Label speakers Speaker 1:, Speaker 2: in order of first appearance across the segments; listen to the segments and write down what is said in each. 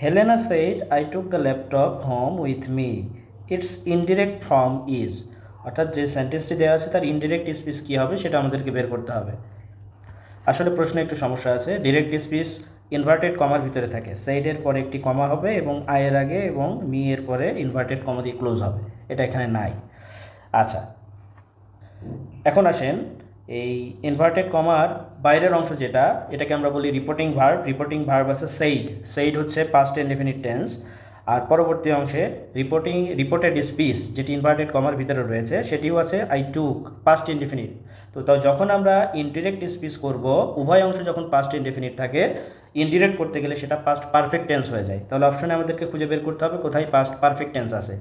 Speaker 1: Helena said, I took the laptop home with me. Its indirect form is, অর্থাৎ যে সেন্টেন্সটি দেওয়া আছে তার ইনডিরেক্ট স্পিচ কী হবে সেটা আমাদেরকে বের করতে হবে। আসলে প্রশ্নে একটু সমস্যা আছে। ডিরেক্ট স্পিচ ইনভার্টেড কমার ভিতরে থাকে, সেইডের পরে একটি কমা হবে এবং আয়ের আগে এবং মি এর পরে ইনভার্টেড কমা দিয়ে ক্লোজ হবে, এটা এখানে নাই। আচ্ছা, এখন আসেন এই ইনভার্টেড কমার বাইরের অংশ যেটা, এটাকে আমরা বলি রিপোর্টিং ভার্ব। রিপোর্টিং ভার্ব আছে সেইড। সেইড হচ্ছে পাস্ট ইনডেফিনিট টেন্স। আর পরবর্তী অংশে রিপোর্টেড স্পিচ যেটি ইনভার্টেড কমার ভিতরে রয়েছে সেটিও আছে আই টুক, পাস্ট ইনডেফিনিট। তো যখন আমরা ইনডিরেক্ট স্পিচ করব, উভয় অংশ যখন পাস্ট ইনডেফিনিট থাকে, ইনডিরেক্ট করতে গেলে সেটা পাস্ট পারফেক্ট টেন্স হয়ে যায়। তাহলে অপশনে আমাদেরকে খুঁজে বের করতে হবে কোথায় পাস্ট পারফেক্ট টেন্স আছে।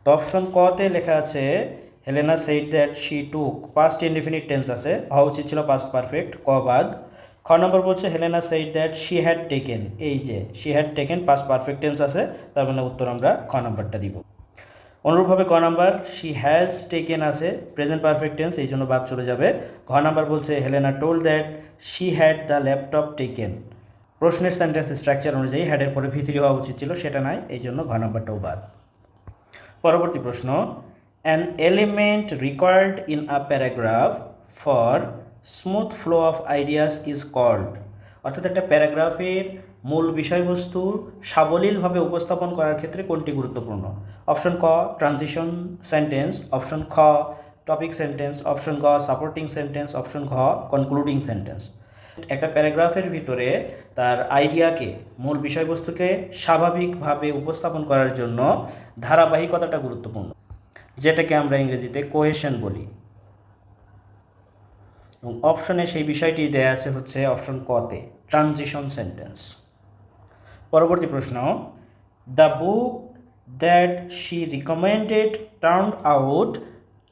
Speaker 1: তো অপশন কতে লেখা আছে Helena said that she took, past indefinite tense আছে, হওয়া উচিত ছিল পাস্ট পারফেক্ট, ক বাদ। খ নম্বর বলছে Helena said that she had taken, এই যে she had taken past perfect tense আছে, তার মানে উত্তর আমরা খ নম্বরটা দিব। অনুরূপভাবে ক নাম্বার শি হ্যাজ টেকেন আছে, প্রেজেন্ট পারফেক্ট টেন্স, এই জন্য বাদ চলে যাবে। ঘ নাম্বার বলছে Helena told that she had the laptop taken, প্রশ্নের সেন্টেন্স স্ট্রাকচার অনুযায়ী হ্যাডের পরে ভিতরি হওয়া উচিত ছিল, সেটা নাই, এই জন্য ঘ নাম্বারটাও বাদ। পরবর্তী প্রশ্ন, an element required in a paragraph for smooth flow of ideas is called, অর্থাৎ একটা প্যারাগ্রাফের মূল বিষয়বস্তু সাবলীলভাবে উপস্থাপন করার ক্ষেত্রে কোনটি গুরুত্বপূর্ণ? অপশন ক ট্রানজিশন সেন্টেন্স, অপশন খ টপিক সেন্টেন্স, অপশন গ সাপোর্টিং সেন্টেন্স, অপশন ঘ কনক্লুডিং সেন্টেন্স। একটা প্যারাগ্রাফের ভিতরে তার আইডিয়াকে, মূল বিষয়বস্তুকে স্বাভাবিকভাবে উপস্থাপন করার জন্য ধারাবাহিকতাটা গুরুত্বপূর্ণ, যেটাকে আমরা ইংরেজিতে কোহেশন বলি। এবং অপশনে সেই বিষয়টি দেয়া আছে হচ্ছে অপশন কতে ট্রানজিশন সেন্টেন্স। পরবর্তী প্রশ্ন, the book that she recommended turned out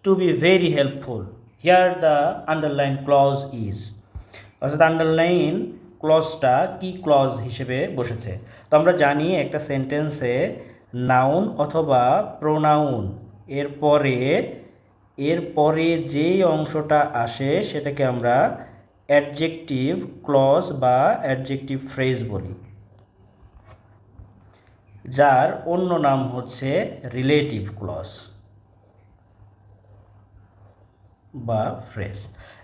Speaker 1: to be very helpful, here the underline clause is, অর্থাৎ আন্ডারলাইন ক্লজটা কি ক্লজ হিসেবে বসেছে? তো আমরা জানি একটা সেন্টেন্সে নাউন অথবা প্রোনাউন এরপরে যেই অংশটা আসে সেটাকে আমরা অ্যাডজেক্টিভ ক্লজ বা অ্যাডজেক্টিভ ফ্রেজ বলি, যার অন্য নাম হচ্ছে রিলেটিভ ক্লজ বা ফ্রেজ।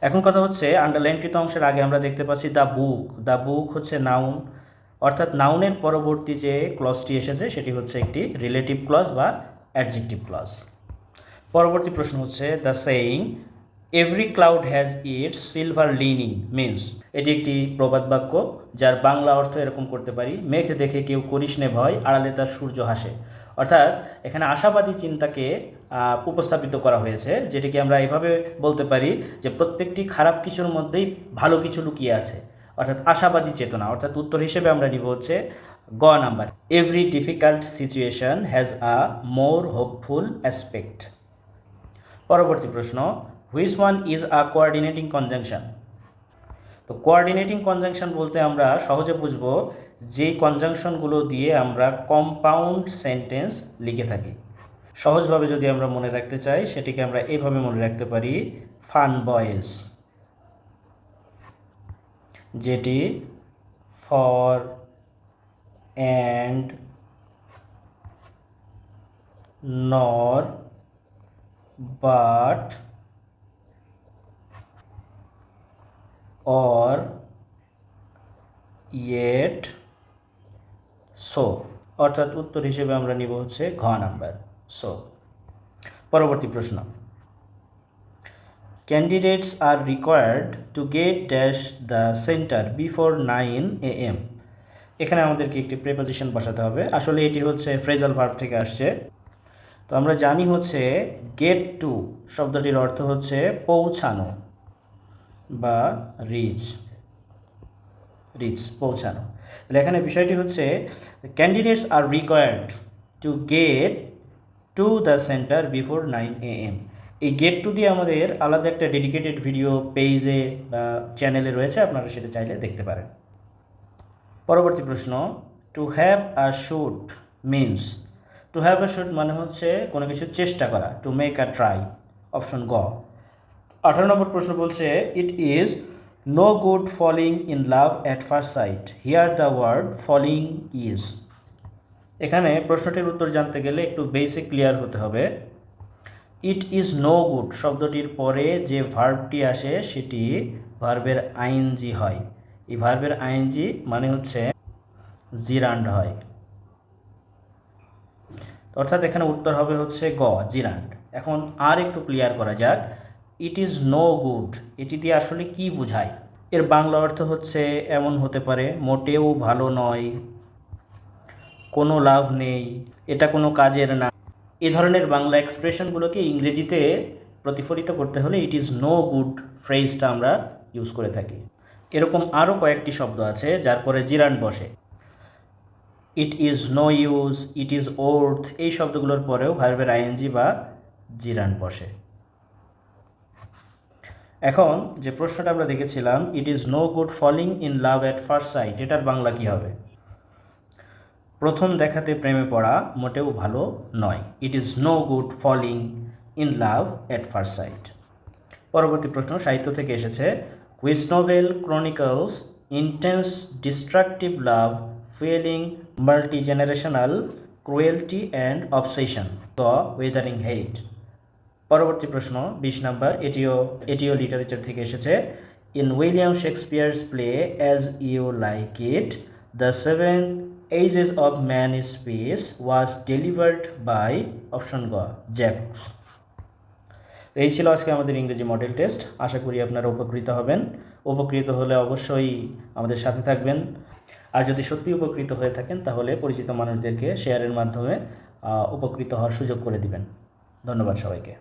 Speaker 1: এখন কথা হচ্ছে আন্ডারলাইনকৃত অংশের আগে আমরা দেখতে পাচ্ছি দ্য বুক। দ্য বুক হচ্ছে নাউন, অর্থাৎ নাউনের পরবর্তী যে ক্লজটি এসেছে সেটি হচ্ছে একটি রিলেটিভ ক্লজ বা অ্যাডজেক্টিভ ক্লজ। পরবর্তী প্রশ্ন হচ্ছে the saying every cloud has its silver lining means, এটি একটি প্রবাদ বাক্য যার বাংলা অর্থ এরকম করতে পারি, মেঘ দেখে কেউ করিস নে ভয়, আড়ালে তার সূর্য হাসে। অর্থাৎ এখানে আশাবাদী চিন্তাকে উপস্থাপিত করা হয়েছে, যেটিকে আমরা এভাবে বলতে পারি যে প্রত্যেকটি খারাপ কিছুর মধ্যেই ভালো কিছু লুকিয়ে আছে, অর্থাৎ আশাবাদী চেতনা। অর্থাৎ উত্তর হিসেবে আমরা নিব হচ্ছে গ number, every difficult situation has a more hopeful aspect. পরবর্তী প্রশ্ন, which one is a coordinating conjunction? তো কোঅর্ডিনেটিং কনজাংশন বলতে আমরা সহজে বুঝবো যেই কনজাংশনগুলো দিয়ে আমরা কম্পাউন্ড সেন্টেন্স লিখে থাকি। সহজভাবে যদি আমরা মনে রাখতে চাই সেটিকে আমরা এইভাবে মনে রাখতে পারি, ফান বয়েজ, যেটি ফর অ্যান্ড নর বাট or yet so, অর্থাৎ উত্তর হিসেবে আমরা নিব হচ্ছে ঘ নাম্বার সো। পরবর্তী প্রশ্ন, candidates are required to get dash the centre before 9 AM। এখানে আমাদেরকে একটি প্রিপোজিশন বসাতে হবে। আসলে এটি হচ্ছে ফ্রেজাল ভার্ব থেকে আসছে। তো আমরা জানি হচ্ছে গেট টু শব্দটির অর্থ হচ্ছে পৌঁছানো বা রিচ পৌঁছানো। তাহলে এখানে বিষয়টি হচ্ছে candidates are required to get to the centre before 9 AM। এই গেট টু দিয়ে আমাদের আলাদা একটা ডেডিকেটেড ভিডিও পেজে বা চ্যানেলে রয়েছে, আপনারা সেটা চাইলে দেখতে পারেন। পরবর্তী প্রশ্ন, to have a shot means, to have a shot মানে হচ্ছে কোনো কিছু চেষ্টা করা, to make a try, option গ। 18 নম্বর প্রশ্ন বলছে it is no good falling in love at first sight, here the word falling is, এখানে প্রশ্নটির উত্তর জানতে গেলে একটু বেসিক ক্লিয়ার হতে হবে। ইট ইজ নো গুড শব্দটির পরে যে ভার্বটি আসে সেটি ভার্বের আইএনজি হয়। এই ভার্বের আইএনজি মানে হচ্ছে জিরান্ড হয়, অর্থাৎ এখানে উত্তর হবে হচ্ছে গ, জিরান্ড। এখন আর একটু ক্লিয়ার করা যাক, ইট ইজ নো গুড এটি দিয়ে আসলে কি বোঝায়। এর বাংলা অর্থ হচ্ছে এমন হতে পারে, মোটেও ভালো নয়, কোনো লাভ নেই, এটা কোনো কাজের না। এ ধরনের বাংলা এক্সপ্রেশনগুলোকে ইংরেজিতে প্রতিফলিত করতে হলে ইট ইজ নো গুড ফ্রেজটা আমরা ইউজ করে থাকি। এরকম আরও কয়েকটি শব্দ আছে যার পরে জিরান্ড বসে। It is no use, it is worth, এই শব্দগুলোর পরেও ভার্বের আইএনজি বা জিরান্ড বসে। এখন যে প্রশ্নটা আমরা দেখেছিলাম, it is no good falling in love at first sight, এটার বাংলা কী হবে? প্রথম দেখাতে প্রেমে পড়া মোটেও ভালো নয়। It is no good falling in love at first sight. পরবর্তী প্রশ্ন সাহিত্য থেকে এসেছে, which novel chronicles intense destructive love fuelling multi generational cruelty and obsession, the Wuthering Heights. পরবর্তী প্রশ্ন 20 নম্বর, এটিও লিটারেচার থেকে এসেছে, in William Shakespeare's play as you like it the seven ages of man speech was delivered by option গ, Jaques. এই ছিল আজকে আমাদের ইংরেজি মডেল টেস্ট। আশা করি আপনারা উপকৃত হবেন। উপকৃত হলে অবশ্যই আমাদের সাথে থাকবেন, আর যদি সত্যি উপকৃত হয়ে থাকেন তাহলে পরিচিত মানুষদেরকে শেয়ারের মাধ্যমে উপকৃত হওয়ার সুযোগ করে দিবেন। ধন্যবাদ সবাইকে।